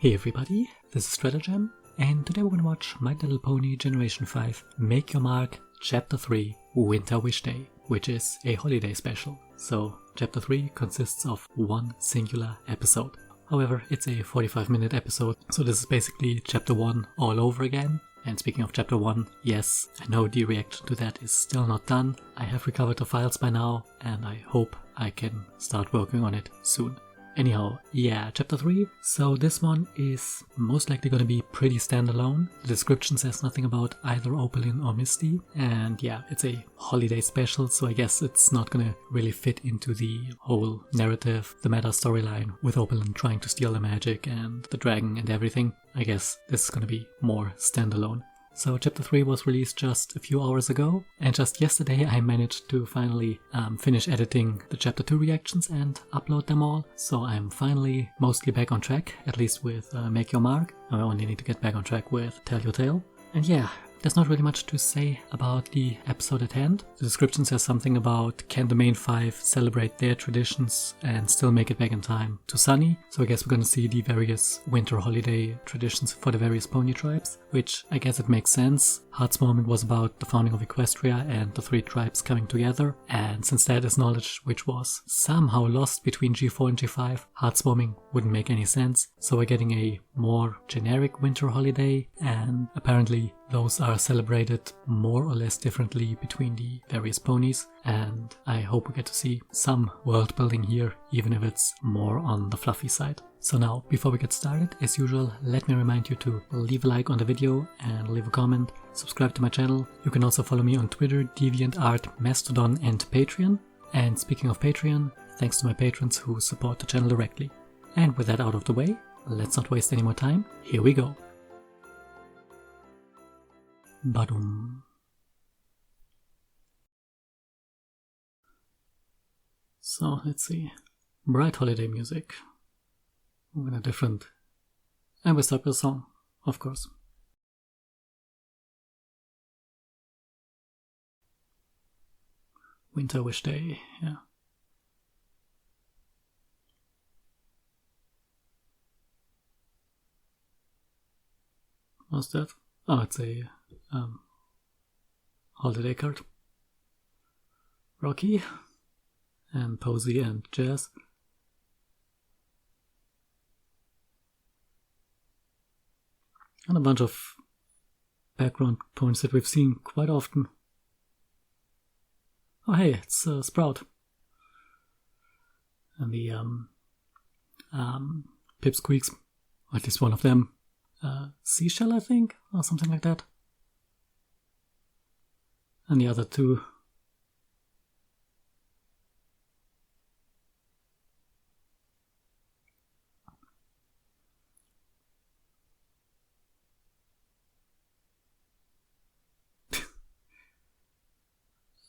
Hey everybody, this is Stratagem, and today we're gonna watch My Little Pony Generation 5 Make Your Mark Chapter 3 Winter Wishday, which is a holiday special. So Chapter 3 consists of one singular episode. However, it's a 45-minute episode, so this is basically Chapter 1 all over again. And speaking of Chapter 1, yes, I know the reaction to that is still not done. I have recovered the files by now, and I hope I can start working on it soon. Anyhow, yeah, Chapter 3. So this one is most likely gonna be pretty standalone. The description says nothing about either Opalyn or Misty. And yeah, it's a holiday special, so I guess it's not gonna really fit into the whole narrative, the meta storyline with Opalyn trying to steal the magic and the dragon and everything. I guess this is gonna be more standalone. So Chapter 3 was released just a few hours ago, and just yesterday I managed to finally finish editing the Chapter 2 reactions and upload them all. So I'm finally mostly back on track, at least with Make Your Mark. I only need to get back on track with Tell Your Tale. And yeah, there's not really much to say about the episode at hand. The description says something about can the main five celebrate their traditions and still make it back in time to Sunny. So I guess we're gonna see the various winter holiday traditions for the various pony tribes, which I guess it makes sense. Hearth's moment was about the founding of Equestria and the three tribes coming together, and since that is knowledge which was somehow lost between G4 and G5, Hearthswarming wouldn't make any sense. So we're getting a more generic winter holiday, and apparently those are celebrated more or less differently between the various ponies, and I hope we get to see some world building here, even if it's more on the fluffy side. So now, before we get started, as usual, let me remind you to leave a like on the video and leave a comment, subscribe to my channel. You can also follow me on Twitter, DeviantArt, Mastodon and Patreon. And speaking of Patreon, thanks to my patrons who support the channel directly. And with that out of the way, let's not waste any more time, here we go. Badum. So let's see. Bright holiday music. With a different. And we start with a song, of course. Winter Wishday, yeah. What's that? Oh, it's a holiday card. Rocky and Posy and Jazz. And a bunch of background points that we've seen quite often. Oh hey, it's Sprout. And the Pipsqueaks, or at least one of them. Seashell, I think, or something like that. And the other two.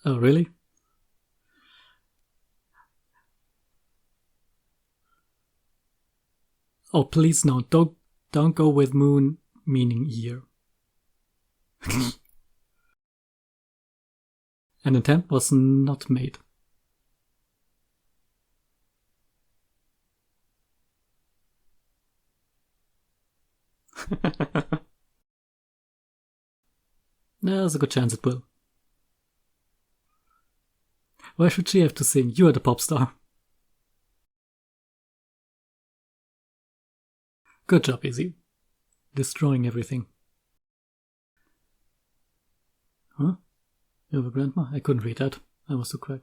Oh, really? Oh, please no, don't go with moon meaning year. An attempt was not made. There's a good chance it will. Why should she have to sing? You are the pop star. Good job, Izzy. Destroying everything. Huh? You have a grandma? I couldn't read that. I was too quick.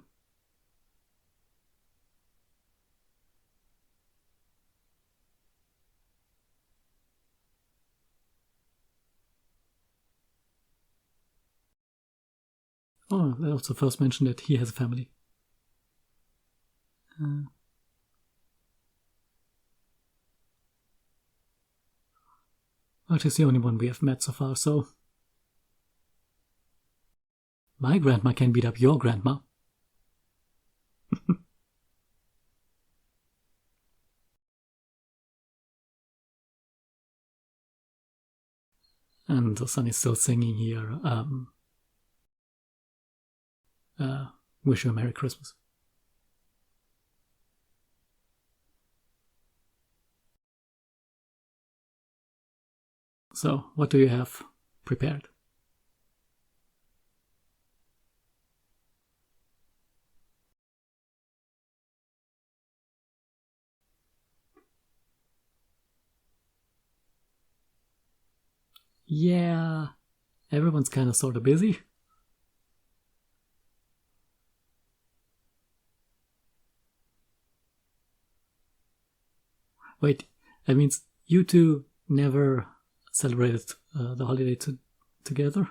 Oh, they also first mentioned that he has a family. Well, she's the only one we have met so far, so... My grandma can beat up your grandma. And the sun is still singing here, wish you a Merry Christmas. So, what do you have prepared? Yeah, everyone's kind of sort of busy. Wait, that means you two never celebrated the holiday together?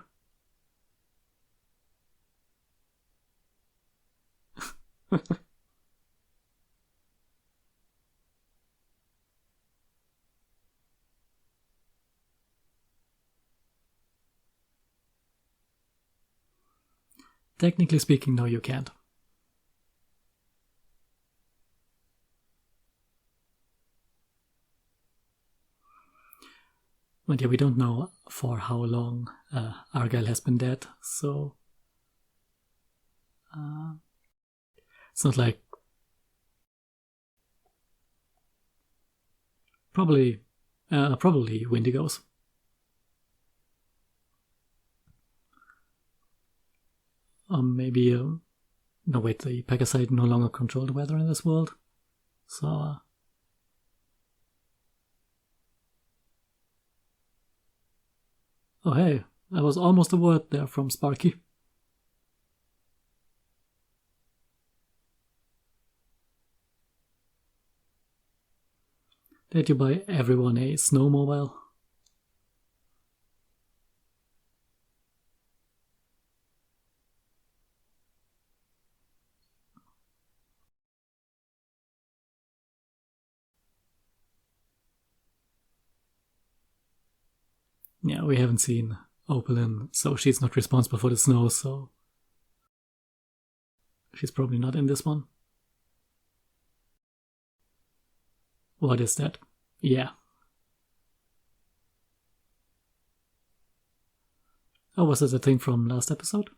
Technically speaking, no, you can't. But yeah, we don't know for how long Argyle has been dead, so it's not like probably Wendigos. Maybe no wait, the Pegasi no longer control the weather in this world, so oh hey, that was almost a word there from Sparky. Did you buy everyone a snowmobile? Yeah, we haven't seen Opalyn, so she's not responsible for the snow, so she's probably not in this one. What is that? Yeah. Oh, was it a thing from last episode?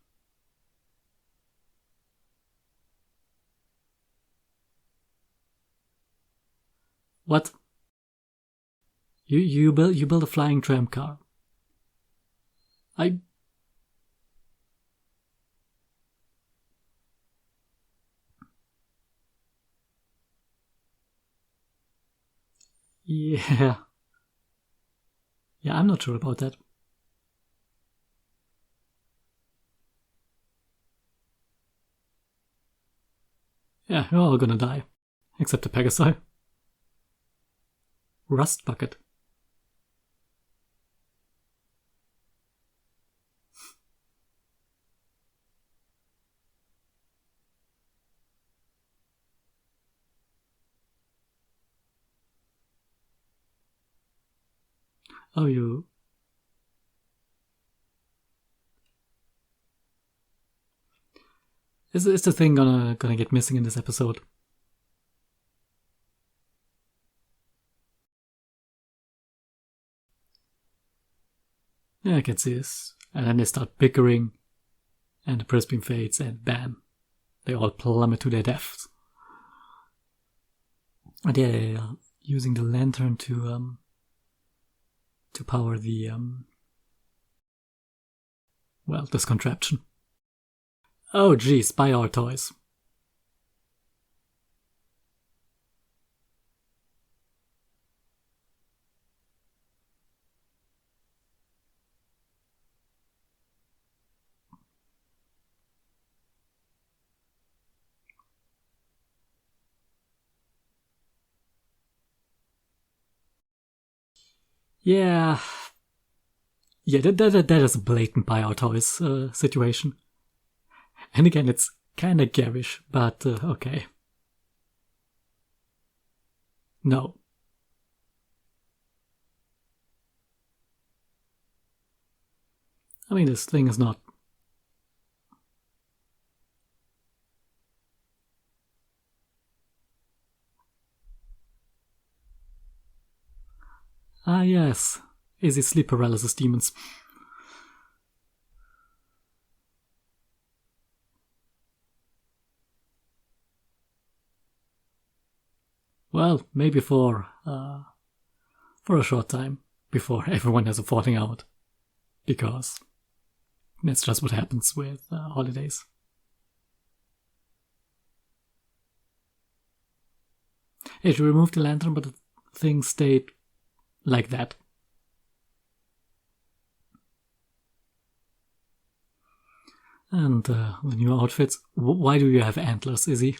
What? You build a flying tram car. Yeah. Yeah, I'm not sure about that. Yeah, you're all gonna die. Except the Pegasi. Rust bucket. Oh, you... Is the thing gonna get missing in this episode? Yeah, I can see this. And then they start bickering, and the press beam fades, and bam, they all plummet to their deaths. And yeah, they are using the lantern to power the well, this contraption. Oh geez, buy our toys. Yeah. Yeah, that is a blatant buy our toys situation. And again, it's kinda garish, but okay. No. I mean, this thing is not... Ah yes, easy sleep paralysis demons. Well, maybe for a short time. before everyone has a falling out. Because that's just what happens with holidays. She removed the lantern, but the thing stayed like that. And the new outfits. Why do you have antlers, Izzy?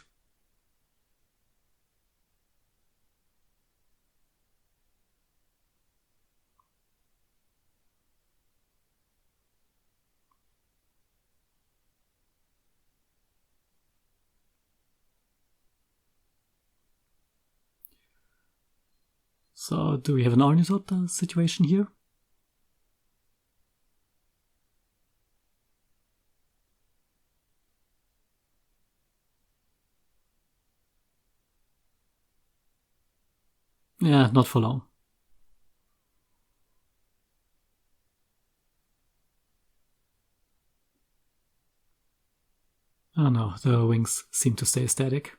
So, do we have an ornithopter situation here? Yeah, not for long. Oh no, the wings seem to stay static.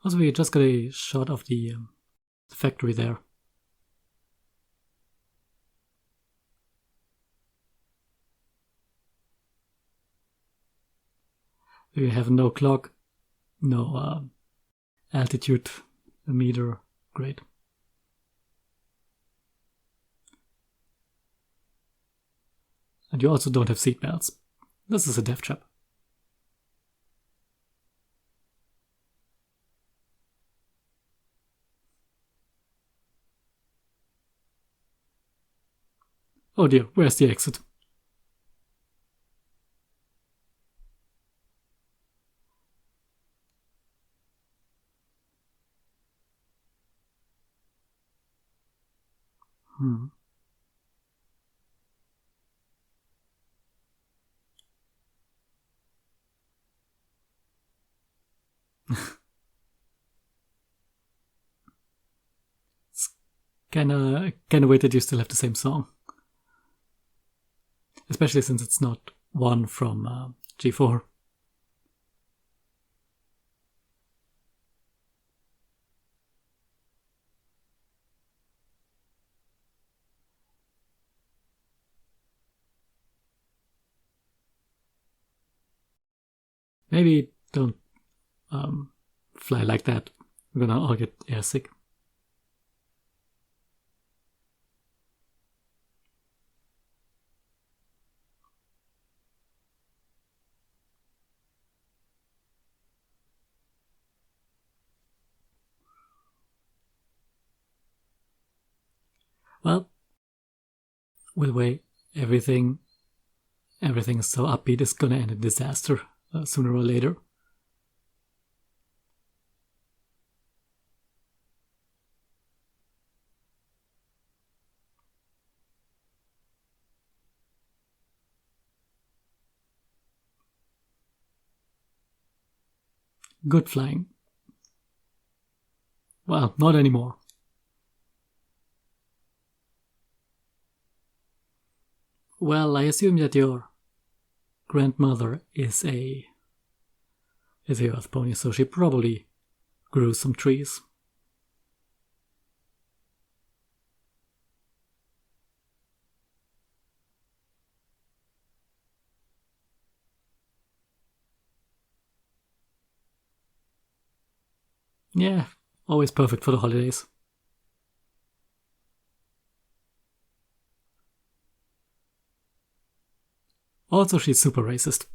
Also, we just got a shot of the factory there. We have no clock, no altitude meter. Great. And you also don't have seatbelts. This is a death trap. Oh dear, where's the exit? It's kinda weird that you still have the same song. Especially since it's not one from G4. Maybe don't fly like that. We're gonna all get airsick. Well, with the way everything is so upbeat, is gonna end in disaster sooner or later. Good flying. Well, not anymore. Well, I assume that your grandmother is a earth pony, so she probably grew some trees. Yeah, always perfect for the holidays. Also, she's super racist.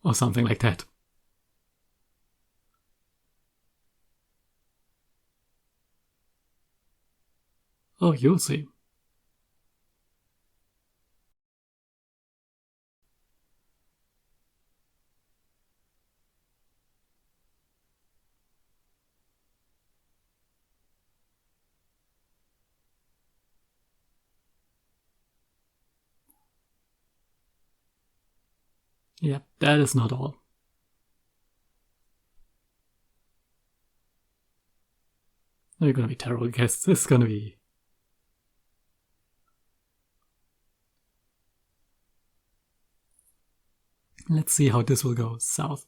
Or something like that. Oh, you'll see. Yeah, that is not all. You're gonna be terrible, guys. This is gonna be... Let's see how this will go south.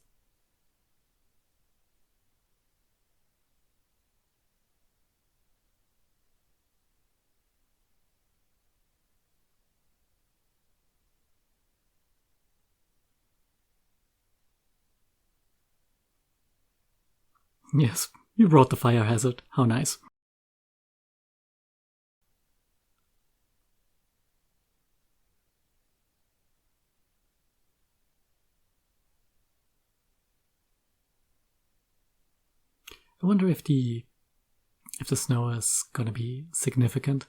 Yes, you brought the fire hazard. How nice. I wonder if the snow is gonna be significant.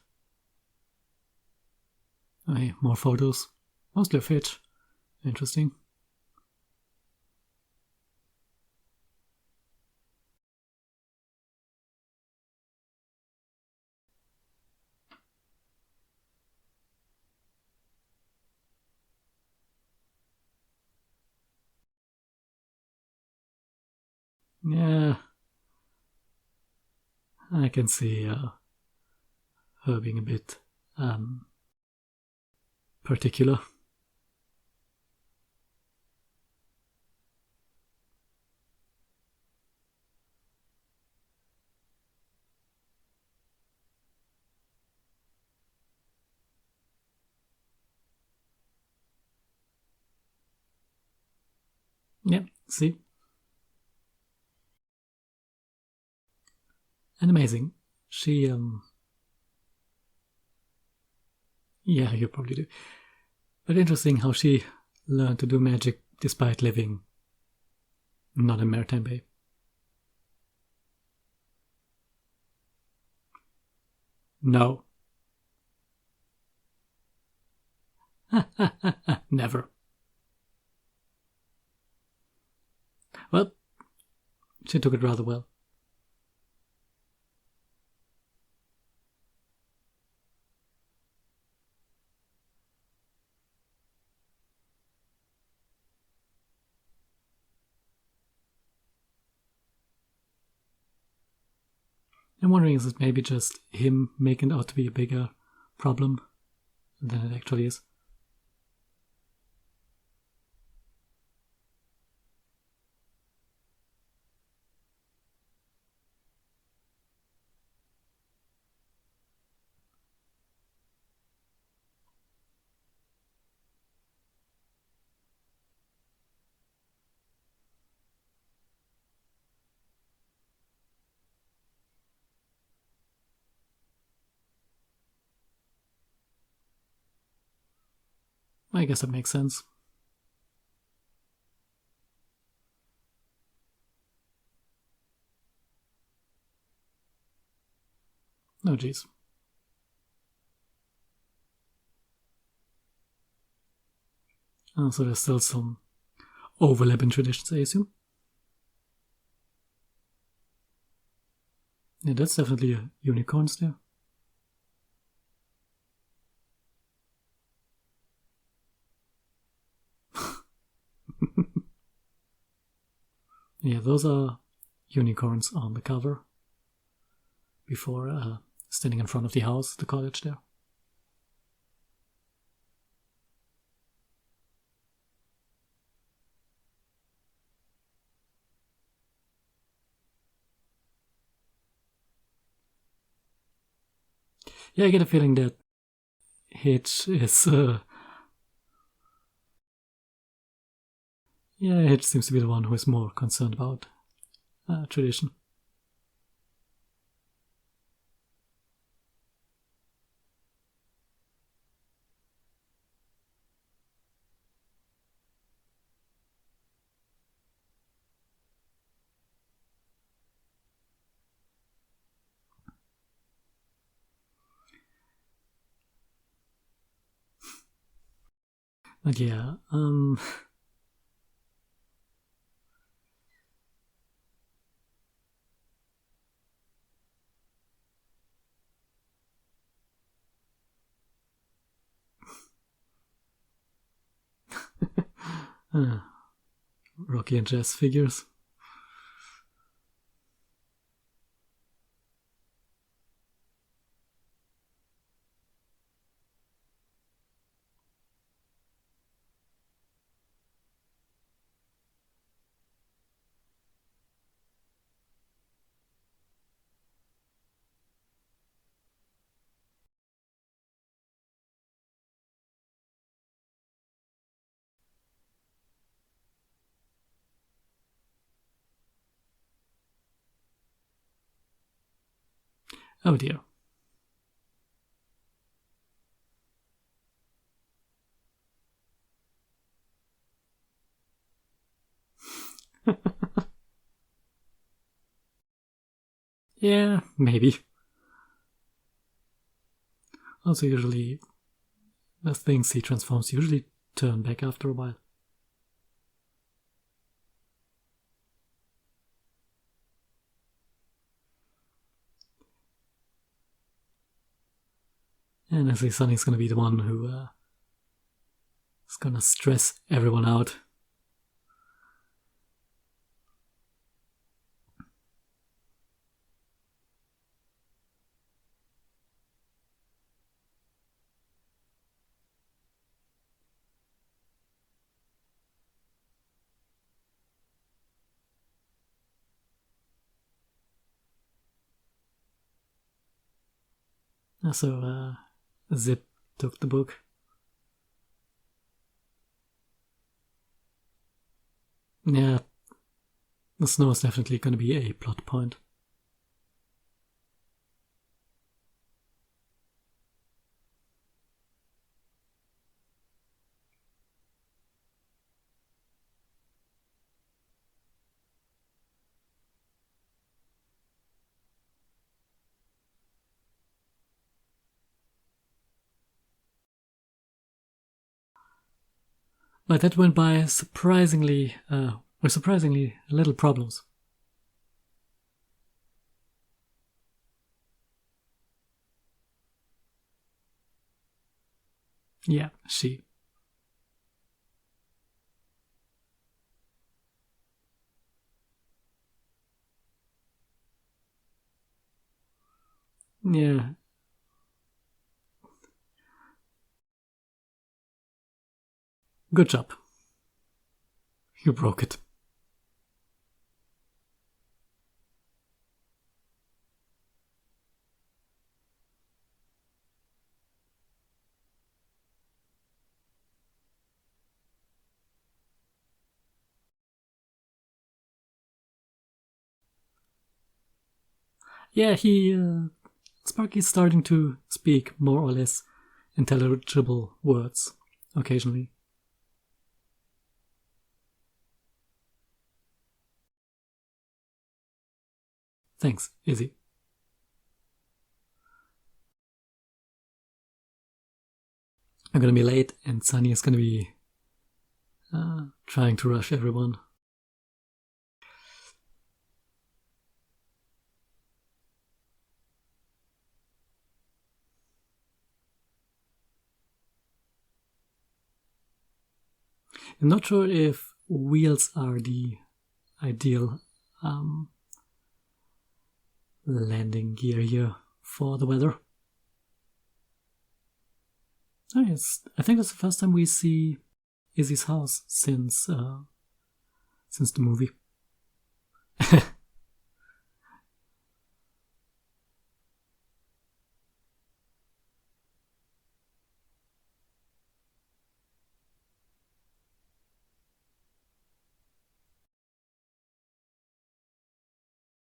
Hey, more photos. Mostly of Hitch. Interesting. Yeah, I can see her being a bit particular. Yeah, see? And amazing. She, yeah, you probably do. But interesting how she learned to do magic despite living not in Maritime Bay. No. Never. Well, she took it rather well. I'm wondering, is it maybe just him making it out to be a bigger problem than it actually is? I guess that makes sense. Oh, jeez. Oh, so there's still some overlap in traditions, I assume. Yeah, that's definitely a unicorns there. Yeah, those are unicorns on the cover before standing in front of the house, the cottage there. Yeah, I get a feeling that Hitch is. Yeah, Hitch seems to be the one who is more concerned about tradition. But yeah, Rocky and Jess figures. Oh dear. Yeah, maybe. Also, usually the things he transforms usually turn back after a while. And I think Sunny's gonna be the one who is gonna stress everyone out. So, Zip took the book. Yeah, the snow is definitely gonna be a plot point. But that went by surprisingly, with surprisingly little problems. Yeah, she. Yeah. Good job. You broke it. Yeah, Sparky's starting to speak more or less intelligible words occasionally. Thanks, Izzy. I'm gonna be late, and Sunny is gonna be trying to rush everyone. I'm not sure if wheels are the ideal landing gear here for the weather. Oh, yes, I think that's the first time we see Izzy's house since the movie.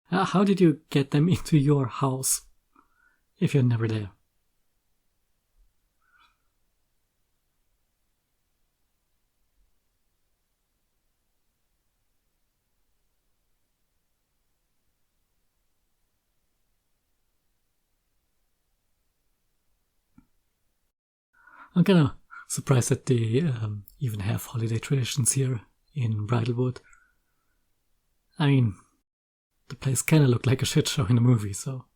How did you get them into your house if you're never there? I'm kind of surprised that they even have holiday traditions here in Bridalwood. I mean, the place kind of looked like a shit show in the movie, so.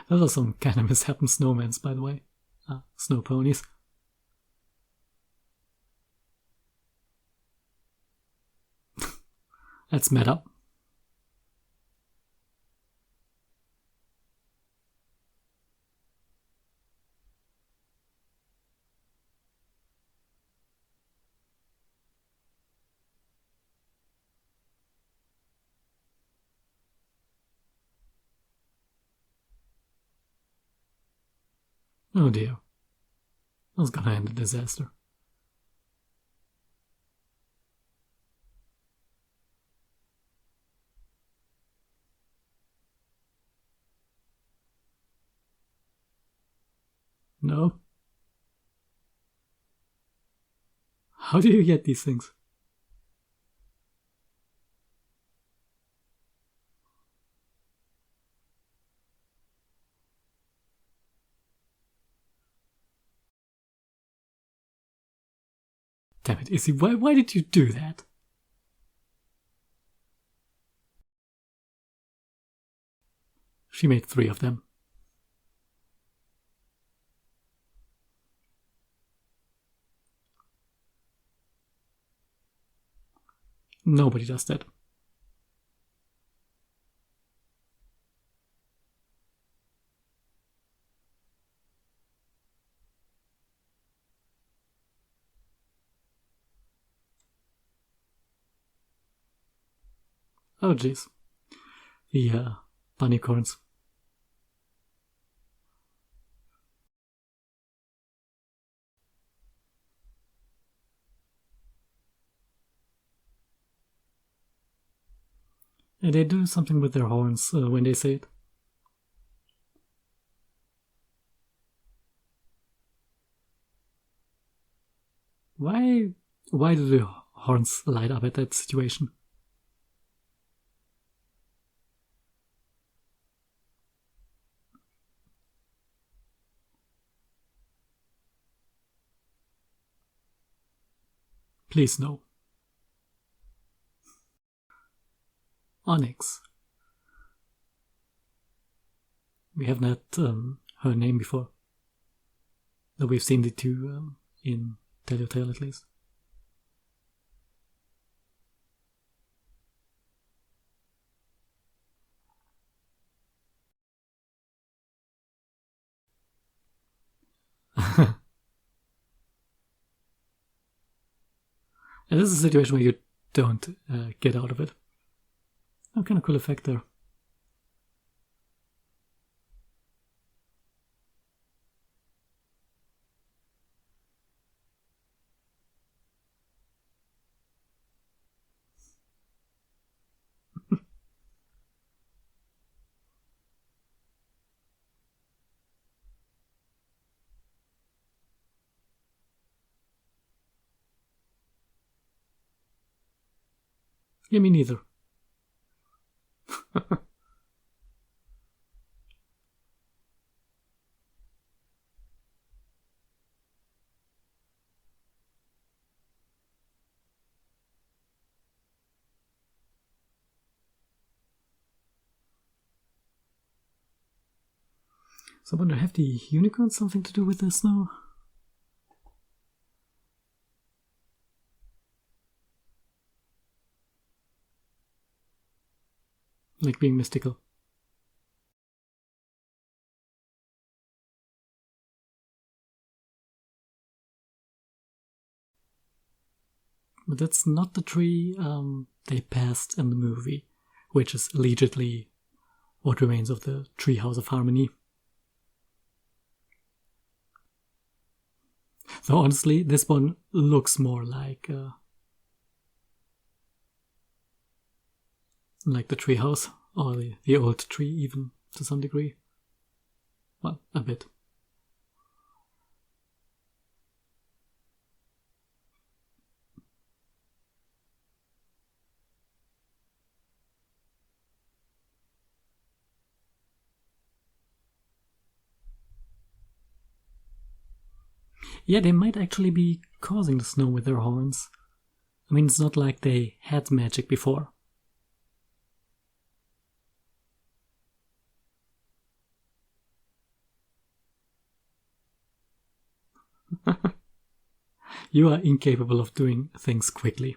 Those are some kind of misshapen snowmans, by the way. Snow ponies. That's meta. Oh dear. That's gonna end in disaster. No. How do you get these things? Damn it, Izzy, why did you do that? She made 3 of them. Nobody does that. Oh jeez. The bunny corns. And they do something with their horns when they say it. Why do the horns light up at that situation? Please no. Onyx. We haven't had her name before. Though we've seen the 2 in Telltale at least. And this is a situation where you don't get out of it. Oh, kind of cool effect there. Yeah, me neither. So I wonder, have the unicorns something to do with this now? Like being mystical. But that's not the tree they passed in the movie, which is allegedly what remains of the Treehouse of Harmony. Though honestly, this one looks more like the treehouse, or the old tree even, to some degree. Well, a bit. Yeah, they might actually be causing the snow with their horns. I mean, it's not like they had magic before. You are incapable of doing things quickly.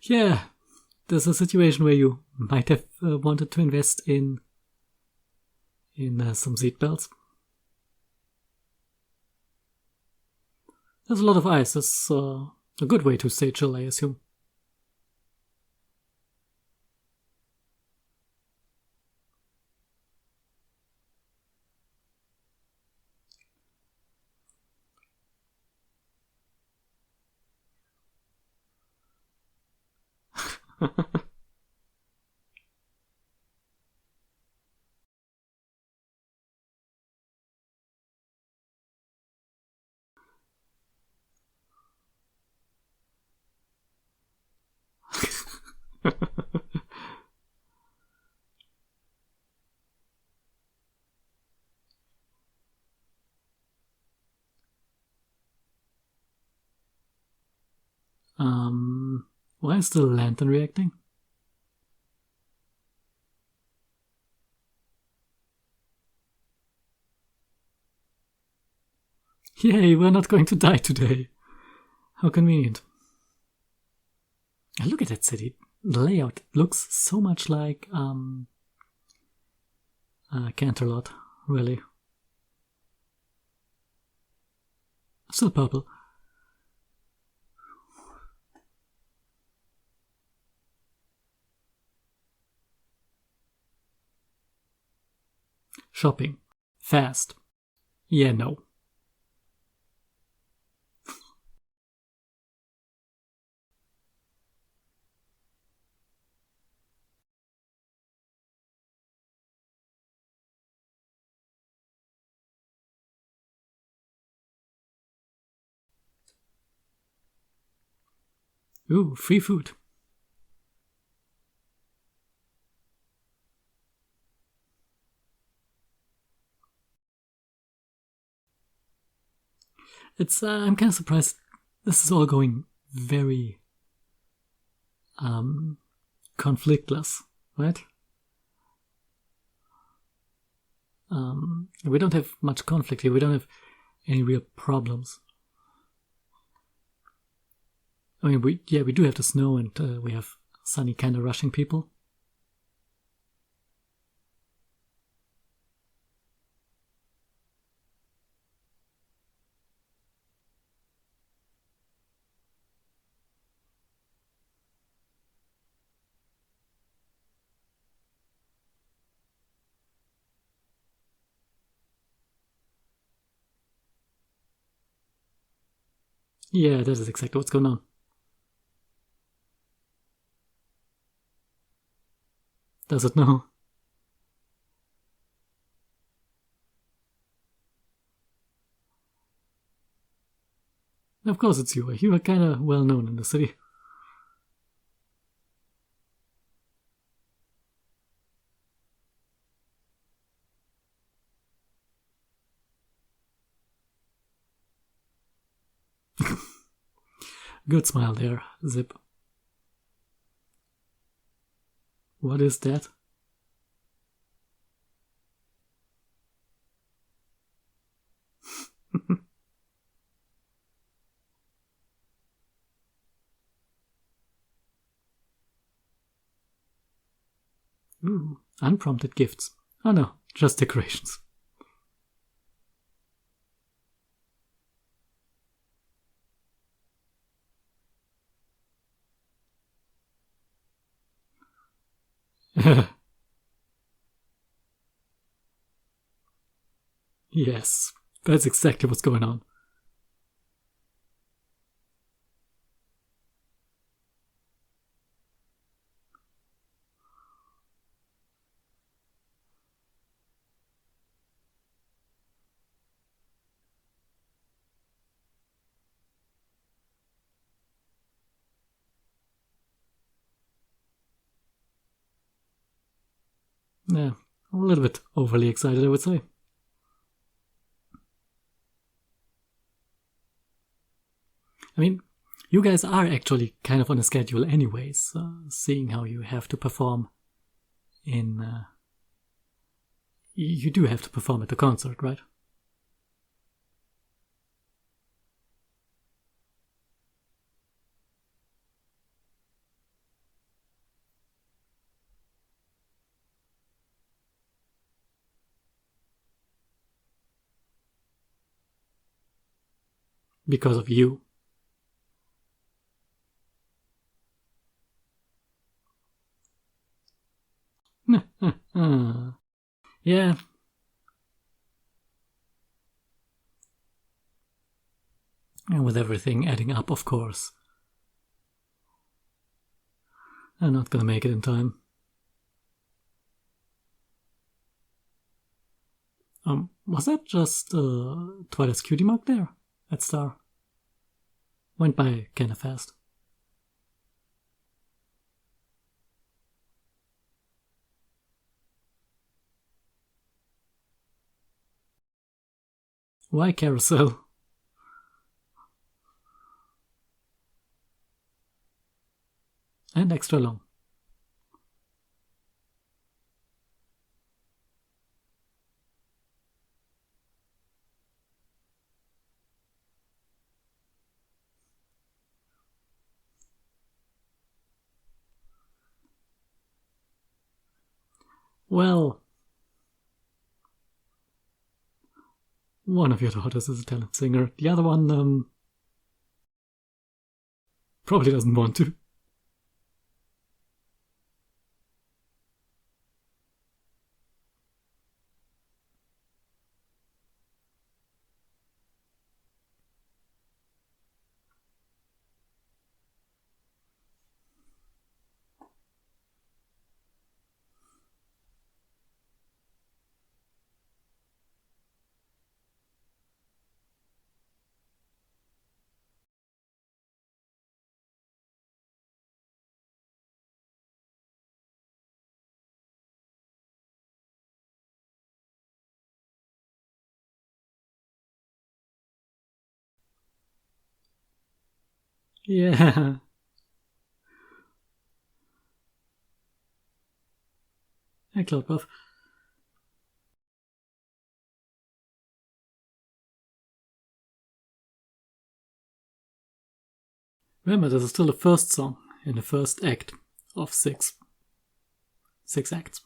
Yeah, there's a situation where you might have wanted to invest in some seatbelts. There's a lot of ice. That's a good way to stay chill, I assume. Why is the lantern reacting? Yay, we're not going to die today. How convenient. Look at that city. The layout looks so much like Canterlot, really. Still purple. Shopping. Fast. Yeah, no. Ooh, free food. It's I'm kind of surprised this is all going very conflictless, right? We don't have much conflict here. We don't have any real problems. I mean, we do have the snow, and we have Sunny kind of rushing people. Yeah, that is exactly what's going on. Does it know? Of course it's you. You are kind of well known in the city. Good smile there, Zip. What is that? Ooh, unprompted gifts. Oh no, just decorations. Yes, that's exactly what's going on. Yeah, a little bit overly excited, I would say. I mean, you guys are actually kind of on a schedule anyways, seeing how you have to perform in... you do have to perform at the concert, right? Because of you. Yeah. And with everything adding up, of course. I'm not gonna make it in time. Was that just Twilight's cutie mark there? That star? Went by kinda fast. Why carousel? And extra long. Well, one of your daughters is a talented singer. The other one, probably doesn't want to. Yeah. Hey, Cloudbuff. Remember, this is still the first song in the first act of 6. 6 acts.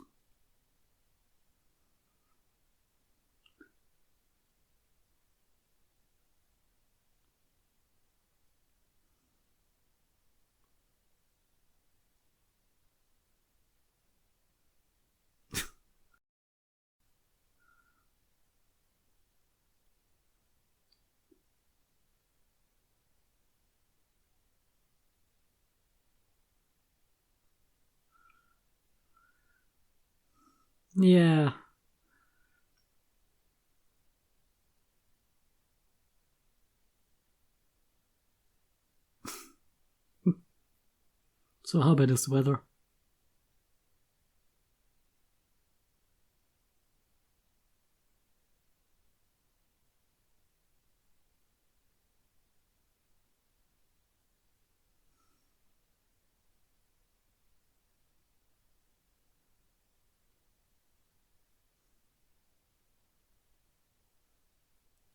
Yeah. So how bad is the weather?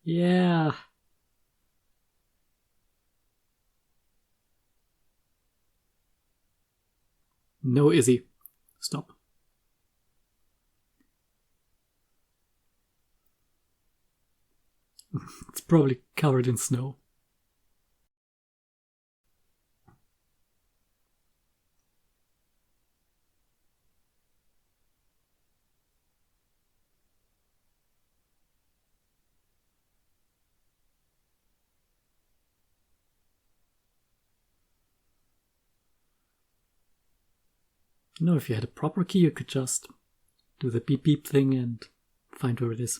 Yeah. No, Izzy. Stop. It's probably covered in snow. You know, if you had a proper key, you could just do the beep beep thing and find where it is.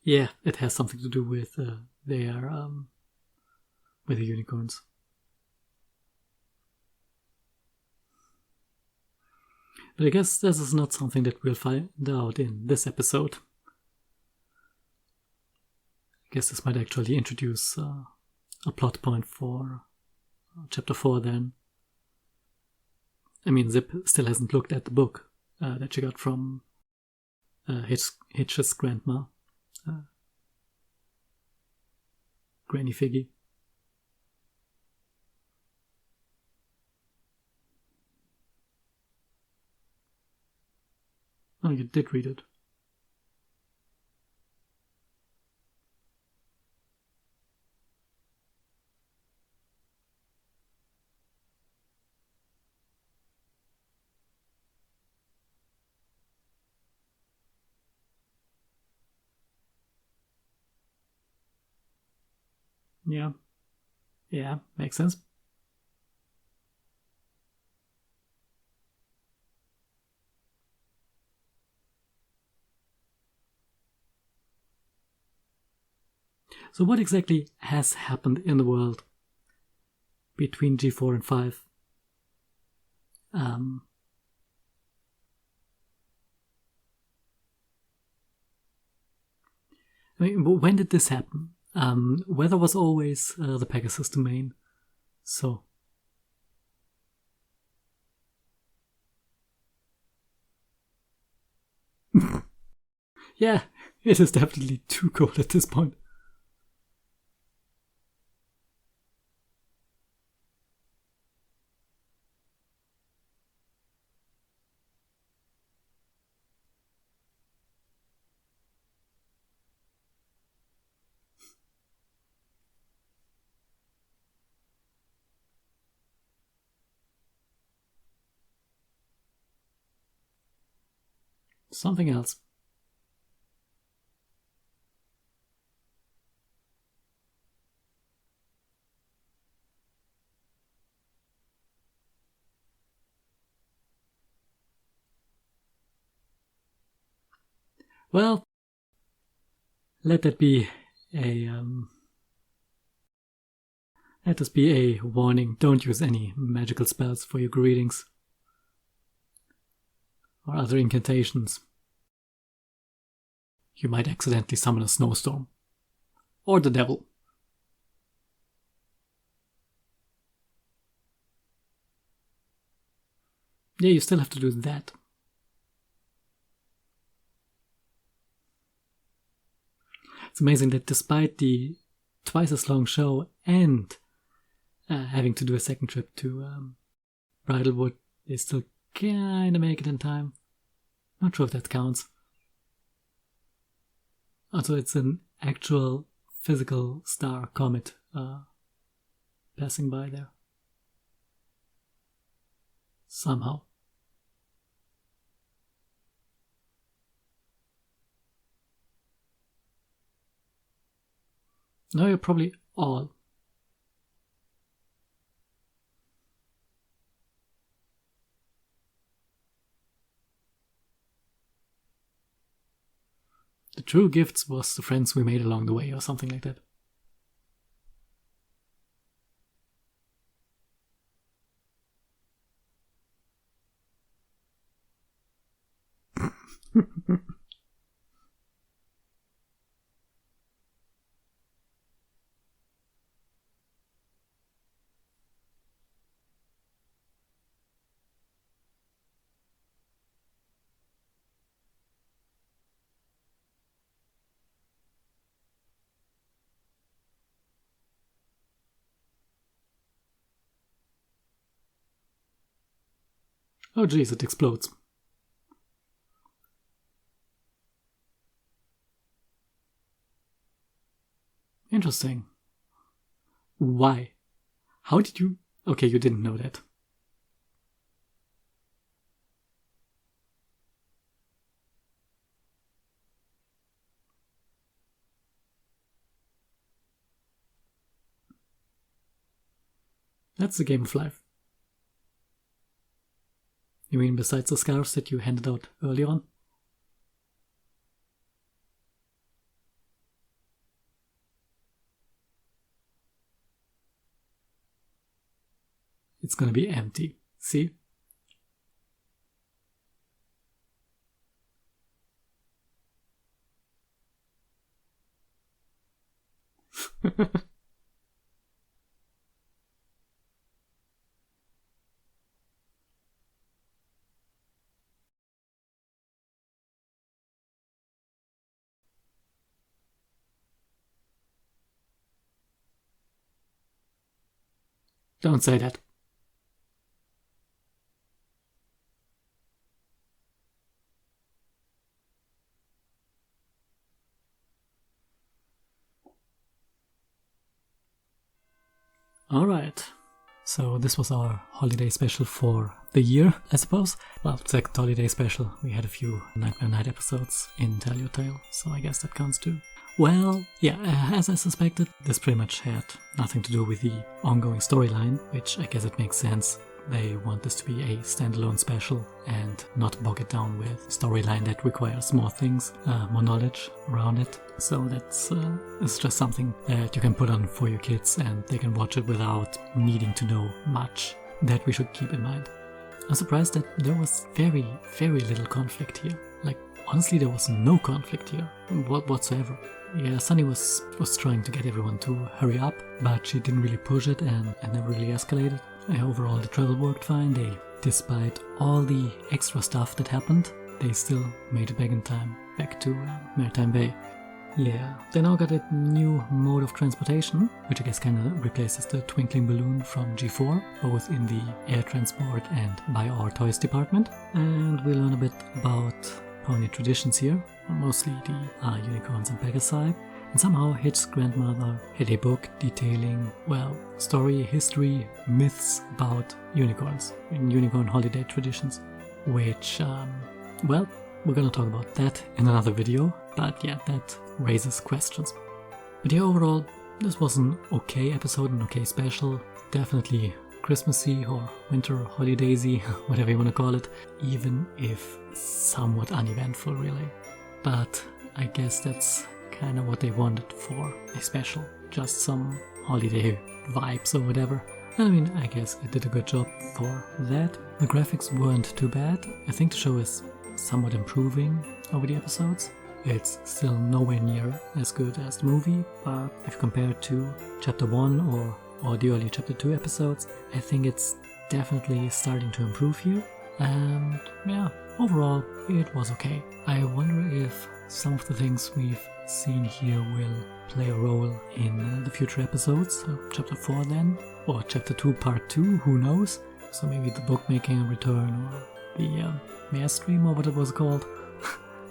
Yeah, it has something to do with with the unicorns. But I guess this is not something that we'll find out in this episode. I guess this might actually introduce a plot point for chapter 4 then. I mean, Zip still hasn't looked at the book that she got from Hitch's grandma, Granny Figgy. Oh, you did read it. Yeah. Yeah, makes sense. So what exactly has happened in the world between G4 and 5? I mean, when did this happen? Weather was always the Pegasus domain, so... Yeah, it is definitely too cold at this point. Something else. Well, let that be a let this be a warning. Don't use any magical spells for your greetings or other incantations. You might accidentally summon a snowstorm or the devil. Yeah, you still have to do that. It's amazing that despite the twice as long show and having to do a second trip to Bridalwood, they still kinda make it in time. Not sure if that counts. Also, it's an actual physical star comet passing by there. Somehow. No, you're probably all. The true gifts was the friends we made along the way, or something like that. Oh jeez, it explodes. Interesting. Why? How did you... Okay, you didn't know that. That's the game of life. You mean besides the scarves that you handed out earlier on? It's gonna be empty. See? Don't say that. Alright, so this was our holiday special for the year, I suppose. Well, second holiday special. We had a few Nightmare Night episodes in Tell Your Tale, so I guess that counts too. Well, yeah, as I suspected, this pretty much had nothing to do with the ongoing storyline, which I guess it makes sense. They want this to be a standalone special and not bog it down with storyline that requires more things, more knowledge around it. So that's it's just something that you can put on for your kids and they can watch it without needing to know much. That we should keep in mind. I'm surprised that there was very, very little conflict here. Like, honestly, there was no conflict here whatsoever. Yeah, Sunny was trying to get everyone to hurry up, but she didn't really push it and never really escalated. Overall, the travel worked fine. Despite all the extra stuff that happened, they still made it back in time, back to Maritime Bay. Yeah, they now got a new mode of transportation, which I guess kind of replaces the twinkling balloon from G4, both in the air transport and by our toys department. And we learn a bit about pony traditions here, mostly the unicorns and Pegasi. And somehow Hitch's grandmother had a book detailing, well, story, history, myths about unicorns and unicorn holiday traditions, which, well, we're gonna talk about that in another video, but yeah, that raises questions. But yeah, overall, this was an okay episode, an okay special, definitely Christmassy or winter holidaysy, whatever you want to call it, even if somewhat uneventful really. But I guess that's kind of what they wanted for a special, just some holiday vibes or whatever. I mean, I guess it did a good job for that. The graphics weren't too bad. I think the show is somewhat improving over the episodes. It's still nowhere near as good as the movie, but if you compare it to Chapter 1 or the early Chapter 2 episodes, I think it's definitely starting to improve here. And yeah, overall, it was okay. I wonder if some of the things we've seen here will play a role in the future episodes, Chapter 4 then, or Chapter 2 Part 2, who knows? So maybe the bookmaking return or the Mare Stream or what it was called.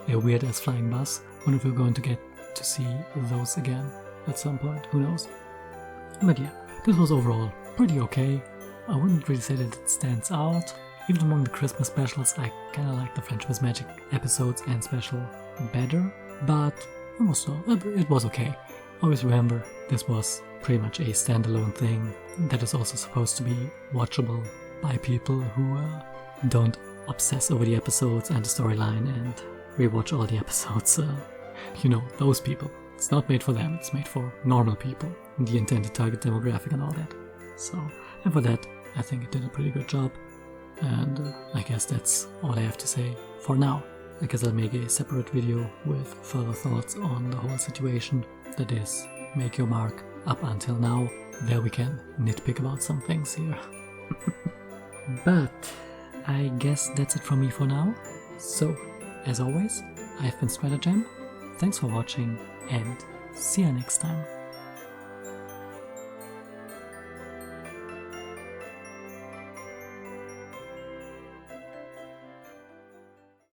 A weird ass flying bus. Wonder if we're going to get to see those again at some point, who knows? But yeah, this was overall pretty okay. I wouldn't really say that it stands out. Even among the Christmas specials, I kinda like the Friendship is Magic episodes and special better, but it was okay. Always remember, this was pretty much a standalone thing that is also supposed to be watchable by people who don't obsess over the episodes and the storyline and rewatch all the episodes. You know, those people. It's not made for them, it's made for normal people, the intended target demographic and all that. So, and for that, I think it did a pretty good job. And I guess that's all I have to say for now. I guess I'll make a separate video with further thoughts on the whole situation. That is, make your mark up until now. There we can nitpick about some things here. But I guess that's it from me for now. So, as always, I've been Stratagem. Thanks for watching and see you next time.